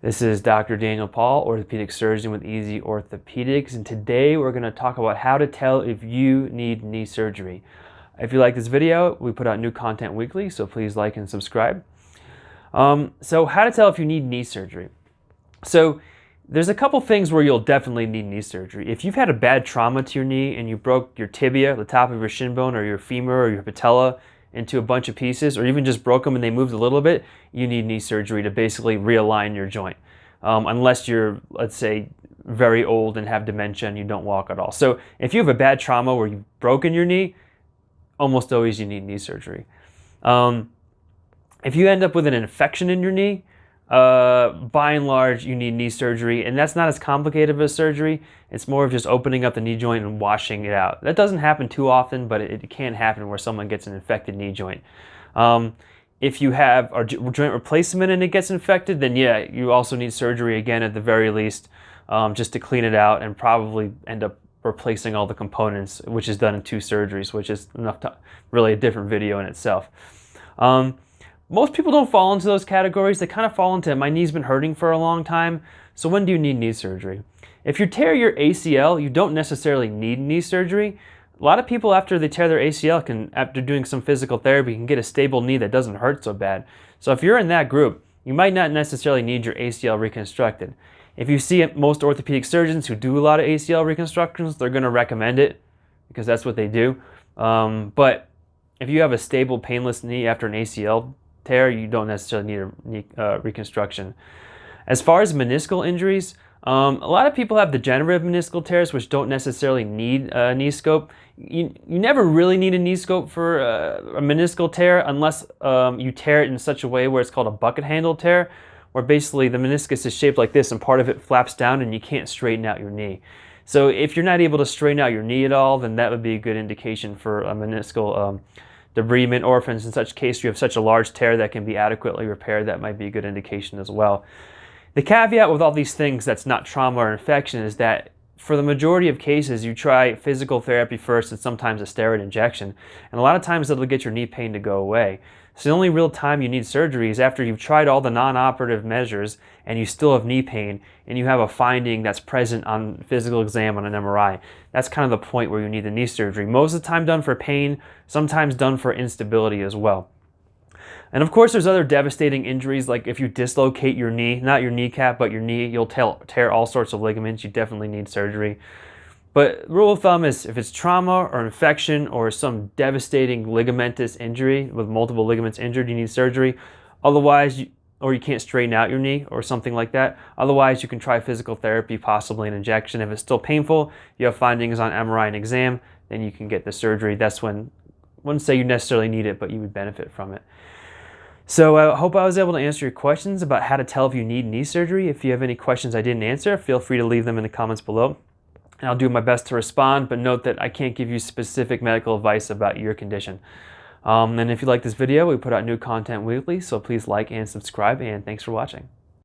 This is Dr. Daniel Paul, orthopedic surgeon with Easy Orthopedics, and today we're going to talk about how to tell if you need knee surgery. If you like this video, we put out new content weekly, so please like and subscribe. So how to tell if you need knee surgery. So there's a couple things where you'll definitely need knee surgery. If you've had a bad trauma to your knee and you broke your tibia, the top of your shin bone, or your femur or your patella into a bunch of pieces, or even just broke them and they moved a little bit, you need knee surgery to basically realign your joint. Unless you're, let's say, very old and have dementia and you don't walk at all. So if you have a bad trauma where you've broken your knee, almost always you need knee surgery. If you end up with an infection in your knee, by and large, you need knee surgery, and that's not as complicated of a surgery. It's more of just opening up the knee joint and washing it out. That doesn't happen too often, but it can happen where someone gets an infected knee joint. If you have a joint replacement and it gets infected, then yeah, you also need surgery again at the very least, just to clean it out and probably end up replacing all the components, which is done in 2 surgeries, which is enough to really a different video in itself. Most people don't fall into those categories. They kind of fall into, my knee's been hurting for a long time, so when do you need knee surgery? If you tear your ACL, you don't necessarily need knee surgery. A lot of people after they tear their ACL can, after doing some physical therapy, can get a stable knee that doesn't hurt so bad. So if you're in that group, you might not necessarily need your ACL reconstructed. If you see most orthopedic surgeons who do a lot of ACL reconstructions, they're going to recommend it because that's what they do. But if you have a stable, painless knee after an ACL tear, you don't necessarily need a knee reconstruction. As far as meniscal injuries, a lot of people have degenerative meniscal tears which don't necessarily need a knee scope. You never really need a knee scope for a meniscal tear unless you tear it in such a way where it's called a bucket handle tear, where basically the meniscus is shaped like this and part of it flaps down and you can't straighten out your knee. So if you're not able to straighten out your knee at all, then that would be a good indication for a meniscal debridement, or if in such case you have such a large tear that can be adequately repaired, that might be a good indication as well. The caveat with all these things that's not trauma or infection is that for the majority of cases you try physical therapy first and sometimes a steroid injection, and a lot of times that'll get your knee pain to go away. So the only real time you need surgery is after you've tried all the non-operative measures and you still have knee pain and you have a finding that's present on physical exam on an MRI. That's kind of the point where you need the knee surgery. Most of the time done for pain, sometimes done for instability as well. And of course there's other devastating injuries, like if you dislocate your knee, not your kneecap, but your knee, you'll tear all sorts of ligaments. You definitely need surgery. But rule of thumb is if it's trauma or infection or some devastating ligamentous injury with multiple ligaments injured, you need surgery. Otherwise, or you can't straighten out your knee or something like that. Otherwise, you can try physical therapy, possibly an injection. If it's still painful, you have findings on MRI and exam, then you can get the surgery. That's when, I wouldn't say you necessarily need it, but you would benefit from it. So I hope I was able to answer your questions about how to tell if you need knee surgery. If you have any questions I didn't answer, feel free to leave them in the comments below, and I'll do my best to respond, but note that I can't give you specific medical advice about your condition. And if you like this video, we put out new content weekly, so please like and subscribe, and thanks for watching.